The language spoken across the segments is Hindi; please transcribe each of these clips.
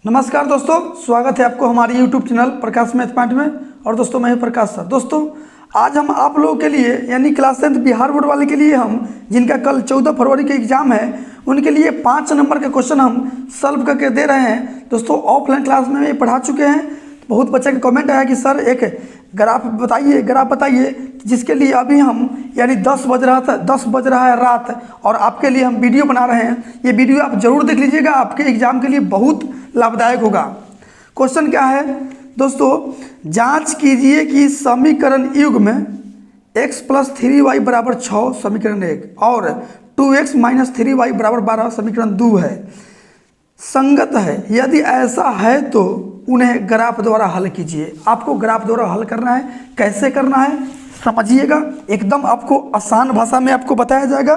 नमस्कार दोस्तों, स्वागत है आपको हमारे YouTube चैनल प्रकाश मैथ पॉइंट में। और दोस्तों मैं हूं प्रकाश सर। दोस्तों आज हम आप लोगों के लिए यानी क्लास 10 बिहार बोर्ड वाले के लिए हम जिनका कल 14 फरवरी के एग्जाम है उनके लिए 5 नंबर के क्वेश्चन हम सॉल्व करके दे रहे हैं। दोस्तों ऑफलाइन क्लास में ये पढ़ा चुके हैं। बहुत बच्चे का कमेंट आया कि सर एक ग्राफ बताइए जिसके लिए अभी हम यानी 10 बज रहा है रात और आपके लिए हम वीडियो बना रहे हैं। ये वीडियो आप जरूर देख लीजिएगा, आपके एग्जाम के लिए बहुत लाभदायक होगा। क्वेश्चन क्या है दोस्तों, जांच कीजिए कि समीकरण युग में x + 3y = 6 समीकरण 1 और 2x - 3y = 12 समीकरण 2 है, संगत है। यदि ऐसा है तो उन्हें ग्राफ द्वारा हल कीजिए। आपको ग्राफ द्वारा हल करना है। कैसे करना है समझिएगा, एकदम आपको आसान भाषा में आपको बताया जाएगा।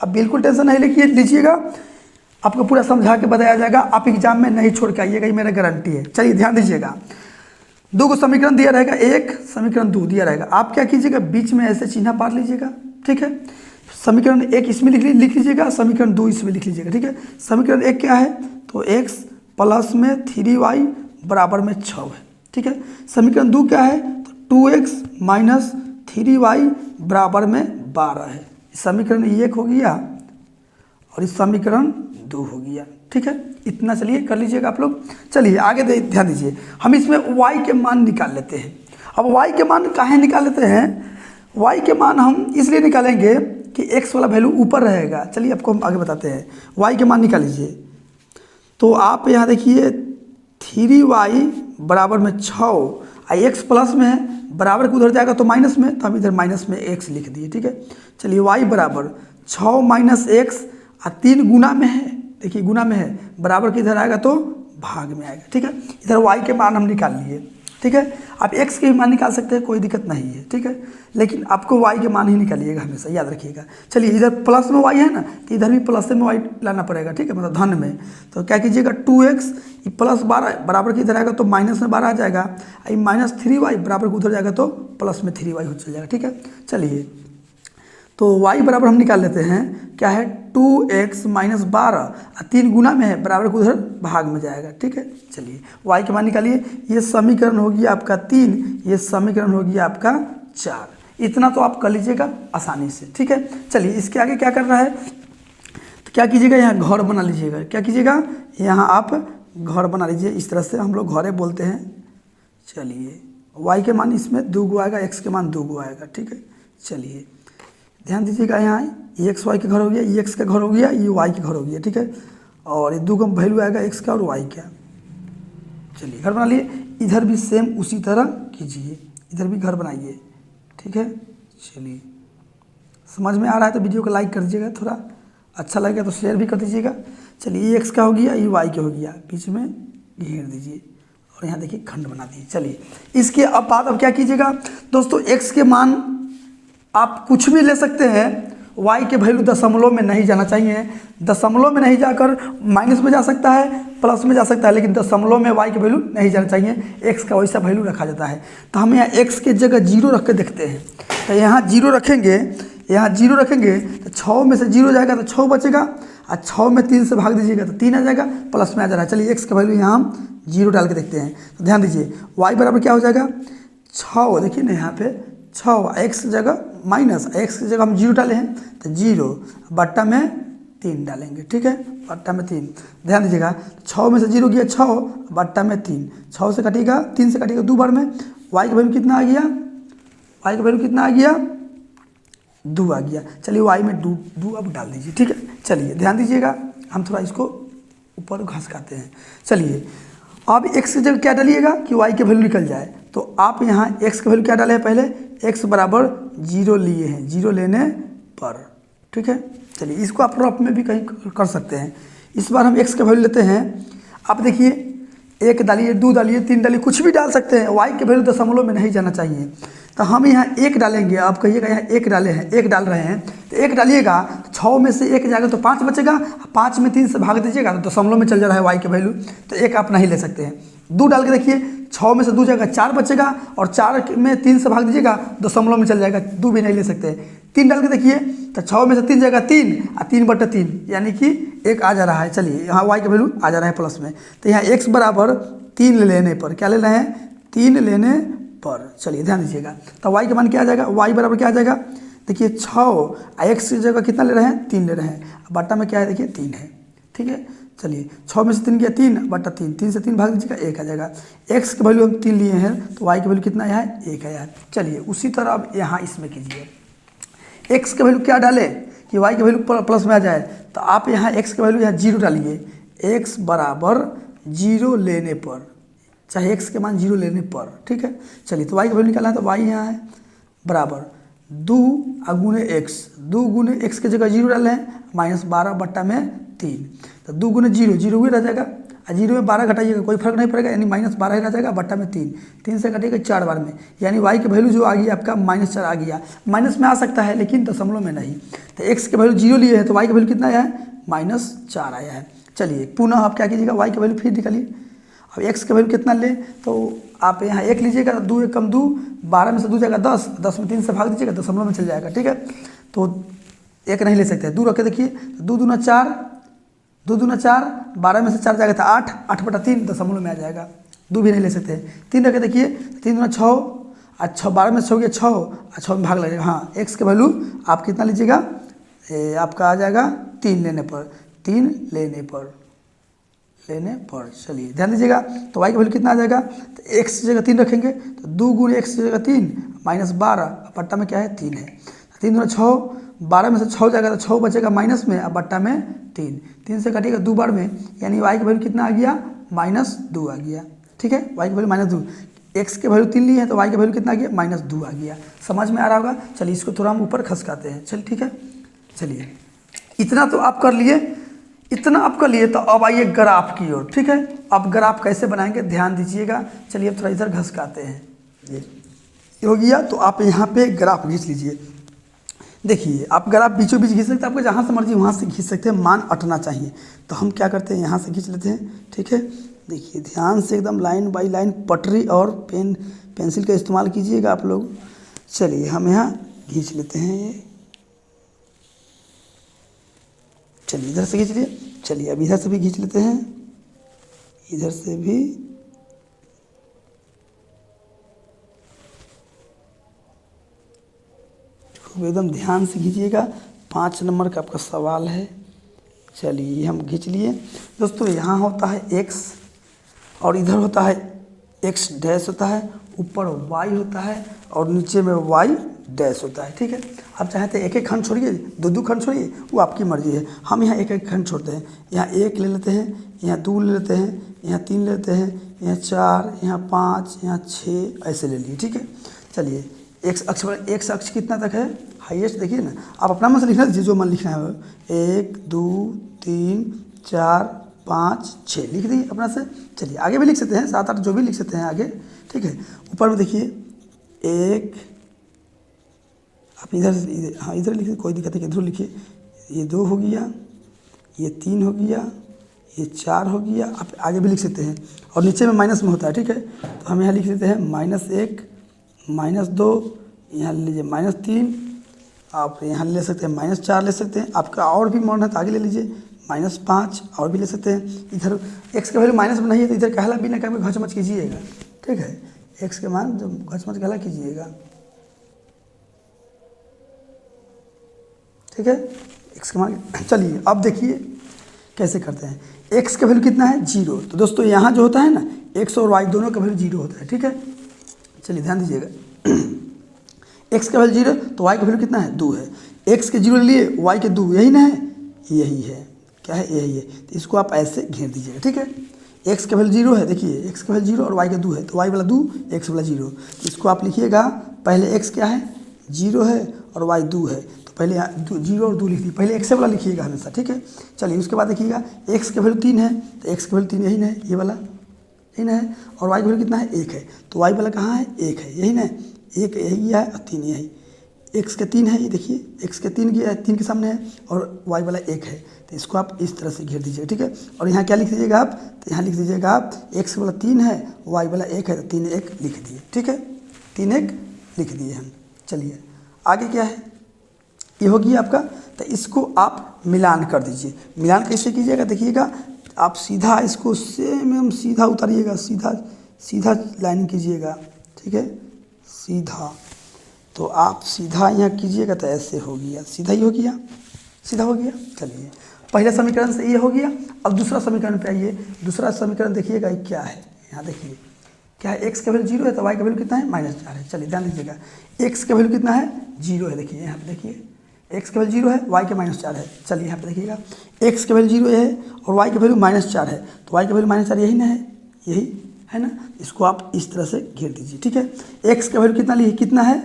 अब बिल्कुल टेंशन नहीं लीजिएगा, आपको पूरा समझा के बताया जाएगा। आप एग्जाम में नहीं छोड़ के आइएगा, ये मेरा गारंटी है। चलिए ध्यान दीजिएगा, 2 समीकरण दिया रहेगा, 1 समीकरण 2 दिया रहेगा। आप क्या कीजिएगा, बीच में ऐसे चिन्ह पार लीजिएगा, ठीक है। समीकरण 1 इसमें लिख लीजिएगा, समीकरण 2 इसमें लिख लीजिएगा, ठीक है। समीकरण 1 क्या है तो x + 3y = 6 है, ठीक है। समीकरण 2 क्या है तो 2x - 3y = 12 है। समीकरण 1 हो गया और इस समीकरण 2 हो गया, ठीक है। इतना चलिए कर लीजिएगा आप लोग। चलिए आगे ध्यान दीजिए, हम इसमें y के मान निकाल लेते हैं। अब y के मान काहे निकाल लेते हैं, y के मान हम इसलिए निकालेंगे कि x वाला वैल्यू ऊपर रहेगा। चलिए आपको हम आगे बताते हैं। y के मान निकाल लीजिए तो आप यहाँ देखिए 3y = 6 x प्लस में है, बराबर को उधर जाएगा तो माइनस में, तो हम इधर माइनस में x लिख दिए, ठीक है। चलिए y = 6 - x और 3 गुना में है, देखिए गुना में है, बराबर के इधर आएगा तो भाग में आएगा, ठीक है। इधर y के मान हम निकाल लिए, ठीक है। आप x के भी मान निकाल सकते हैं, कोई दिक्कत नहीं है, ठीक है। लेकिन आपको y के मान ही निकालिएगा हमेशा, याद रखिएगा। चलिए इधर प्लस में y है ना, तो इधर भी प्लस में y लाना पड़ेगा, ठीक है, मतलब धन में। तो क्या कीजिएगा 2x + 12 बराबर के इधर आएगा तो माइनस में 12 आ जाएगा, -3y बराबर को उधर जाएगा तो प्लस में 3y हो चल जाएगा, ठीक है। चलिए तो y बराबर हम निकाल लेते हैं, क्या है 2x - 12 और 3 गुना में है, बराबर को उधर भाग में जाएगा, ठीक है। चलिए y के मान निकालिए। ये समीकरण हो गया आपका 3, ये समीकरण हो गया आपका 4। इतना तो आप कर लीजिएगा आसानी से, ठीक है। चलिए इसके आगे क्या करना है तो क्या कीजिएगा, यहाँ घर बना लीजिएगा। क्या कीजिएगा, यहाँ आप घर बना लीजिए। इस तरह से हम लोग घरे बोलते हैं। चलिए y के मान इसमें 2 गो आएगा, x के मान 2 गो आएगा, ठीक है। चलिए ध्यान दीजिएगा, यहाँ ये x y के घर हो गया, ये x का घर हो गया, ये y के घर हो गया, ठीक है। और ये 2 का वैल्यू आएगा x का और y का। चलिए घर बना लिए। इधर भी सेम उसी तरह कीजिए, इधर भी घर बनाइए, ठीक है। चलिए समझ में आ रहा है तो वीडियो को लाइक कर दीजिएगा, थोड़ा अच्छा लगेगा तो शेयर भी कर दीजिएगा। चलिए ये x का हो गया, ये y का हो गया, बीच में घेर दीजिए और यहाँ देखिए खंड बना दीजिए। चलिए इसके अब क्या कीजिएगा दोस्तों, x के मान आप कुछ भी ले सकते हैं, y के वैल्यू दशमलव में नहीं जाना चाहिए। दशमलव में नहीं जाकर माइनस में जा सकता है, प्लस में जा सकता है, लेकिन दशमलव में y के वैल्यू नहीं जाना चाहिए। x का वैसा वैल्यू रखा जाता है। तो हम यहाँ x के जगह 0 रख के देखते हैं। तो यहाँ 0 रखेंगे, यहाँ 0 रखेंगे तो 6 में से 0 जाएगा तो 6 बचेगा, और 6 में 3 से भाग दीजिएगा तो 3 आ जाएगा, प्लस में आ जा रहा है। चलिए x का वैल्यू यहाँ हम 0 डाल के देखते हैं। तो ध्यान दीजिए y बराबर क्या हो जाएगा 6, देखिए ना यहाँ पे 6, x की जगह माइनस, x की जगह हम 0 डाले हैं तो 0 बट्टा में 3 डालेंगे, ठीक है, बट्टा में 3। ध्यान दीजिएगा 6 में से 0 गया 6 बट्टा में 3, 6 से कटेगा 3 से कटेगा 2 बार में। y का वैल्यू कितना आ गया, y का वैल्यू कितना आ गया 2 आ गया। चलिए y में 2 अब डाल दीजिए, ठीक है। चलिए ध्यान दीजिएगा, हम थोड़ा इसको ऊपर घसकाते हैं। चलिए अब x की जगह क्या डालिएगा कि y के वैल्यू निकल जाए। तो आप यहाँ x का वैल्यू क्या डाले हैं, पहले x बराबर 0 लिए हैं, 0 लेने पर, ठीक है। चलिए इसको आप रफ में भी कहीं कर सकते हैं। इस बार हम x का वैल्यू लेते हैं। आप देखिए 1 डालिए, 2 डालिए, 3 डालिए, कुछ भी डाल सकते हैं। y के वैल्यू दशमलव में नहीं जाना चाहिए। तो हम यहाँ 1 डालेंगे। आप कहिएगा यहाँ 1 डाले हैं, 1 डाल रहे हैं तो 1 डालिएगा, 6 में से 1 जाएगा तो 5 बचेगा, 5 में 3 से भाग दीजिएगा तो दशमलव में चल जा रहा है y के वैल्यू, तो 1 आप नहीं ले सकते हैं। 2 डाल के देखिए, 6 में से 2 जाएगा 4 बचेगा, और 4 में 3 से भाग दीजिएगा दशमलव में चल जाएगा, 2 भी नहीं ले सकते। 3 डाल के देखिए तो 6 में से 3 जाएगा 3 और 3/3 यानी कि 1 आ जा रहा है। चलिए यहाँ y का वैल्यू आ जा रहा है प्लस में, तो यहाँ x बराबर 3 लेने पर, क्या ले रहे हैं 3 लेने पर। चलिए ध्यान दीजिएगा, तो y का मान क्या आ जाएगा, y बराबर क्या आ जाएगा, देखिए 6 और x की जगह कितना ले रहे हैं 3 ले रहे हैं, बट्टा में क्या है देखिए 3 है। ठीक है, चलिए 6 में से 3 गया 3/3, 3 से 3 भाग दीजिएगा 1 आ जाएगा। x की वैल्यू हम 3 लिए हैं तो y की वैल्यू कितना है 1 है यार। चलिए उसी तरह अब यहाँ इसमें कीजिए, x की वैल्यू क्या डाले कि y की वैल्यू प्लस में आ जाए, तो आप यहाँ x की वैल्यू यहाँ 0 डालिए, x बराबर 0 लेने पर, चाहे x के मान 0 लेने पर। ठीक है, चलिए तो y की वैल्यू निकालना है तो y यहाँ है बराबर 2 गुने x, 2 गुने x की जगह 0 डाले हैं -12/3, तो 2 गुने 0 0 हुए रह जाएगा, और 0 में 12 घटाइएगा कोई फर्क नहीं पड़ेगा, यानी -12 ही रह जाएगा बट्टा में 3, 3 से घटेगा 4 बार में, यानी y की वैल्यू जो आ गई आपका -4 आ गया। माइनस में आ सकता है लेकिन दशमलव में नहीं, तो x की वैल्यू 0 लिए है तो y की वैल्यू कितना आया है -4 आया है। चलिए पुनः आप क्या कीजिएगा, y की वैल्यू फिर निकालिए। अब x की वैल्यू कितना ले तो आप यहाँ 1 लीजिएगा, 2 1 कम 2, 12 में से 2 जाएगा 10, 10 में 3 से भाग दीजिएगा दशमलव में चल जाएगा। ठीक है, तो 1 नहीं ले सकते, 2 रख के देखिए, 2 दूना 4, 2 दूना 4, 12 में से 4 जाएगा तो 8, 8/3 दशमलव में आ जाएगा, 2 भी नहीं ले सकते। 3 रख के देखिए, 3 दूना 6, अच्छा 12 में से 6 गया 6, और 6 में भाग लगेगा। हाँ, x की वैल्यू आप कितना लीजिएगा, आपका आ जाएगा 3 लेने पर, 3 लेने पर। चलिए ध्यान दीजिएगा, तो y की वैल्यू कितना आ जाएगा, तो x की जगह 3 रखेंगे तो 2 गुने x की जगह 3 -12, बट्टा में क्या है 3 है, 3 दूना 6, 12 में से 6 जाएगा तो 6 बचेगा माइनस में, अब बट्टा में 3, 3 से कटेगा 2 बार में, यानी y की वैल्यू कितना आ गया -2 आ गया। ठीक है, y की वैल्यू -2, x की वैल्यू 3 ली है तो y की वैल्यू कितना आ गया -2 आ गया। समझ में आ रहा होगा। चलिए इसको थोड़ा हम ऊपर खसकाते हैं। चलिए ठीक है, चलिए इतना तो आप कर लिए, इतना आप कर लिए, तो अब आइए ग्राफ की ओर। ठीक है, अब ग्राफ कैसे बनाएंगे ध्यान दीजिएगा। चलिए अब थोड़ा इधर घसकाते हैं, ये हो गया, तो आप यहाँ पे ग्राफ खींच लीजिए। देखिए आप ग्राफ बीचों बीच खींच सकते हैं, आपको जहाँ से मर्जी वहाँ से खींच सकते हैं, मान अटना चाहिए। तो हम क्या करते हैं, यहाँ से खींच लेते हैं। ठीक है, देखिए ध्यान से एकदम लाइन बाई लाइन पटरी और पेंसिल का इस्तेमाल कीजिएगा आप लोग। चलिए हम यहाँ खींच लेते हैं ये, चलिए इधर से खींच लिए। चलिए अब इधर से भी खींच लेते हैं, इधर से भी, खूब एकदम ध्यान से खींचिएगा। 5 नंबर का आपका सवाल है। चलिए हम खींच लिए। दोस्तों यहाँ होता है x और इधर होता है x डैश होता है, ऊपर y होता है और नीचे में y डैश होता है। ठीक है, आप चाहते हैं एक एक खंड छोड़िए, 2 खंड छोड़िए, वो आपकी मर्जी है। हम यहाँ एक एक खंड छोड़ते हैं, यहाँ 1 ले लेते हैं, यहाँ 2 ले लेते हैं, यहाँ 3 ले लेते हैं, यहाँ 4, यहाँ 5, यहाँ 6, ऐसे ले लिए। ठीक है, चलिए x अक्ष पर, x अक्ष कितना तक है हाईएस्ट, देखिए ना, आप अपना मन से लिखना दीजिए, जो मन लिखना है। 1 2 3 4 5 6 लिख दिए अपना से। चलिए आगे भी लिख सकते हैं, 7 8 जो भी लिख सकते हैं आगे। ठीक है, ऊपर में देखिए 1, आप इधर हाँ इधर लिखिए, कोई दिक्कत नहीं, इधर लिखिए। ये 2 हो गया, ये 3 हो गया, ये 4 हो गया। आप आगे भी लिख सकते हैं, और नीचे में माइनस में होता है। ठीक है, तो हम यहाँ लिख देते हैं -1 -2, यहाँ लीजिए -3, आप यहाँ ले सकते हैं -4 ले सकते हैं। आपका और भी मन है तो आगे ले लीजिए, -5 और भी ले सकते हैं। इधर x का वैल्यू माइनस में नहीं है तो इधर कहला बिना कहीं घचमच कीजिएगा। ठीक है, x के मान जो घचमच कहला कीजिएगा। ठीक है, x के मान। चलिए अब देखिए कैसे करते हैं। x का वैल्यू कितना है 0, तो दोस्तों यहाँ जो होता है ना, x और y दोनों का वैल्यू 0 होता है। ठीक है, चलिए ध्यान दीजिएगा, x का वैल्यू 0 तो y का वैल्यू कितना है 2 है। x के 0 लिए y के 2, यही ना है, यही है, क्या है यही है। तो इसको आप ऐसे घेर दीजिएगा। ठीक है, x का वैल्यू 0 है, देखिए x का वैल्यू 0 और y का 2 है, तो y वाला 2 x वाला 0। तो इसको आप लिखिएगा, पहले x क्या है 0 है और y 2 है, तो पहले 0 और 2 लिख दिए, पहले x वाला लिखिएगा हमेशा। ठीक है, चलिए उसके बाद देखिएगा x का वैल्यू 3 है, तो x का वैल्यू 3 यही ना है, ये वाला यही ना है, और y का वैल्यू कितना है 1 है, तो y वाला कहाँ है 1 है, यही ना, 1 यही है और 3 यही। x के 3 है, ये देखिए x के 3 की 3 के सामने है, और y वाला 1 है, तो इसको आप इस तरह से घेर दीजिएगा। ठीक है, और यहाँ क्या लिख दीजिएगा आप, तो यहाँ लिख दीजिएगा आप x वाला 3 है, y वाला 1 है, तो 3 1 लिख दिए। ठीक है, 3 1 लिख दिए हम। चलिए आगे क्या है, ये हो गया आपका। तो इसको आप मिलान कर दीजिए। मिलान कैसे कीजिएगा देखिएगा, आप सीधा इसको सेम सीधा उतारिएगा, सीधा सीधा लाइन कीजिएगा, ठीक है, सीधा। तो आप सीधा यहाँ कीजिएगा तो ऐसे हो गया, सीधा ही हो गया, सीधा हो गया। चलिए पहले समीकरण से ये हो गया। अब दूसरा समीकरण पे आइए। दूसरा समीकरण देखिएगा ये क्या है, यहाँ देखिए क्या है, x का वैल्यू 0 है तो y का वैल्यू कितना है -4 है। चलिए ध्यान दीजिएगा, x का वैल्यू कितना है 0 है। देखिए यहाँ पे देखिए x का वैल्यू 0 है, y का -4 है। चलिए यहाँ पे देखिएगा x का वैल्यू 0 है और y का वैल्यू -4 है, तो y का वैल्यू -4 यही ना है, यही है ना। इसको आप इस तरह से घेर दीजिए, ठीक है। x का वैल्यू कितना है,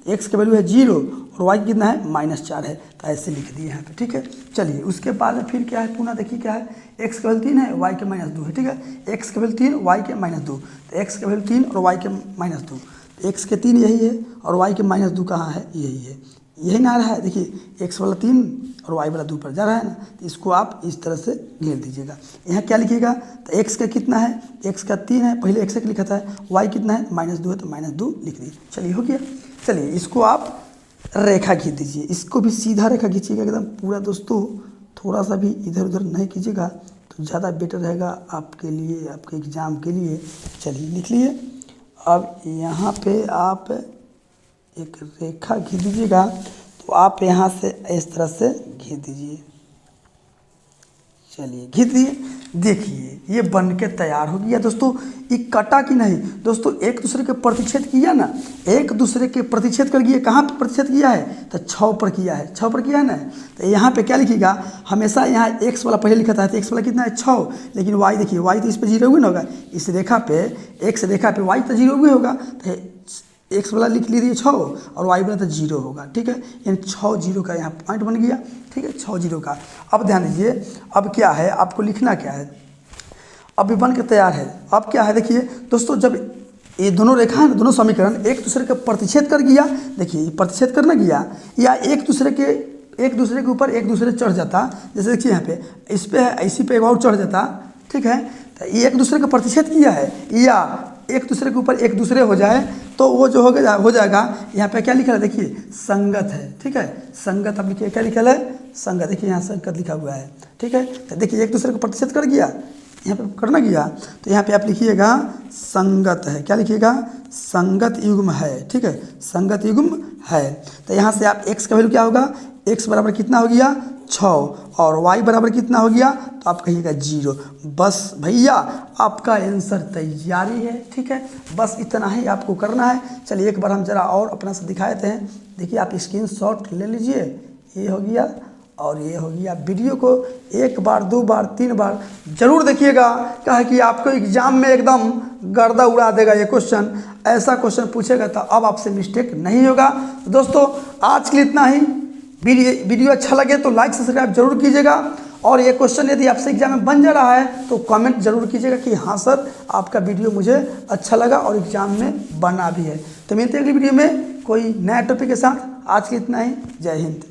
x का वैल्यू है 0 और y कितना है -4 है, तो ऐसे लिख दिए यहाँ पे, ठीक है। चलिए उसके बाद फिर क्या है, पुनः देखिए क्या है, x का वैल्यू 3 है, y के -2 है, ठीक है। x का वैल्यू 3, y के -2, तो x का वैल्यू 3 और y के -2, x के 3 यही है और y के -2 कहाँ है, यही है, यही ना आ रहा है। देखिए x वाला 3 और y वाला 2 पर जा रहा है ना, तो इसको आप इस तरह से घेर दीजिएगा। यहाँ क्या लिखिएगा, तो x का कितना है, x का 3 है, पहले x का लिखा था, y कितना है -2 है, तो -2 लिख दीजिए। चलिए हो गया। चलिए इसको आप रेखा खींच दीजिए, इसको भी सीधा रेखा खींचिएगा एकदम पूरा दोस्तों, थोड़ा सा भी इधर उधर नहीं कीजिएगा तो ज़्यादा बेटर रहेगा आपके लिए, आपके एग्ज़ाम के लिए। चलिए लिख लिए। अब यहाँ पे आप एक रेखा खींच दीजिएगा, तो आप यहाँ से इस तरह से खींच दीजिए। चलिए खींच दिए, देखिए ये बन के तैयार हो गया दोस्तों। ये कटा कि नहीं दोस्तों, एक दूसरे के प्रतिच्छेद किया ना, एक दूसरे के प्रतिच्छेद कर गया। कहाँ पे प्रतिच्छेद किया है, तो 6 पर किया है, 6 पर किया है ना। तो यहाँ पे क्या लिखिएगा, हमेशा यहाँ x वाला पहले लिखा था, तो x वाला कितना है 6, लेकिन y देखिए y तो इस पर 0 भी ना होगा, इस रेखा पे x रेखा पे y तो 0 भी होगा, तो x वाला लिख लीजिए 6 और y वाला तो 0 होगा, ठीक है। यानी 6 0 का यहाँ पॉइंट बन गया, ठीक है, 6 0 का। अब ध्यान दीजिए, अब क्या है, आपको लिखना क्या है, अब ये बन के तैयार है। अब क्या है देखिए दोस्तों, जब ये दोनों रेखा है ना, दोनों समीकरण एक दूसरे का प्रतिच्छेद कर गया, देखिए प्रतिच्छेद करना गया या एक दूसरे के ऊपर एक दूसरे चढ़ जाता, जैसे देखिए यहाँ पे इस पे है, इसी पे एक और चढ़ जाता, ठीक है। तो ये एक दूसरे का प्रतिच्छेद किया है या एक दूसरे के ऊपर एक दूसरे हो जाए तो वो जो हो जाएगा। यहाँ पे क्या लिखा है देखिए, संगत है, ठीक है, संगत। अब लिखिए क्या लिखा है, संगत। देखिए यहाँ संगत लिखा हुआ है, ठीक है। तो देखिए एक दूसरे को प्रतिच्छेद कर गया, यहाँ पे करना गया, तो यहाँ पे आप लिखिएगा संगत है। क्या लिखिएगा, संगत युग्म है, ठीक है, संगत युग्म है। तो यहाँ से आप x का वैल्यू क्या होगा, x बराबर कितना हो गया 6 और y बराबर कितना हो गया, तो आप कहिएगा 0। बस भैया आपका आंसर तैयारी है, ठीक है। बस इतना ही आपको करना है। चलिए एक बार हम जरा और अपना से दिखा देते हैं। देखिए आप स्क्रीनशॉट ले लीजिए, ये हो गया और ये हो गया। वीडियो को 1 बार 2 बार 3 बार जरूर देखिएगा, क्या है कि आपको एग्जाम में एकदम गर्दा उड़ा देगा ये क्वेश्चन। ऐसा क्वेश्चन पूछेगा तो अब आपसे मिस्टेक नहीं होगा। तो दोस्तों आज के लिए इतना ही। वीडियो अच्छा लगे तो लाइक सब्सक्राइब जरूर कीजिएगा, और ये क्वेश्चन यदि आपसे एग्जाम में बन जा रहा है तो कमेंट जरूर कीजिएगा कि हाँ सर आपका वीडियो मुझे अच्छा लगा और एग्जाम में बना भी है। तो मिलते हैं अगली वीडियो में कोई नया टॉपिक के साथ। आज के इतना ही, जय हिंद।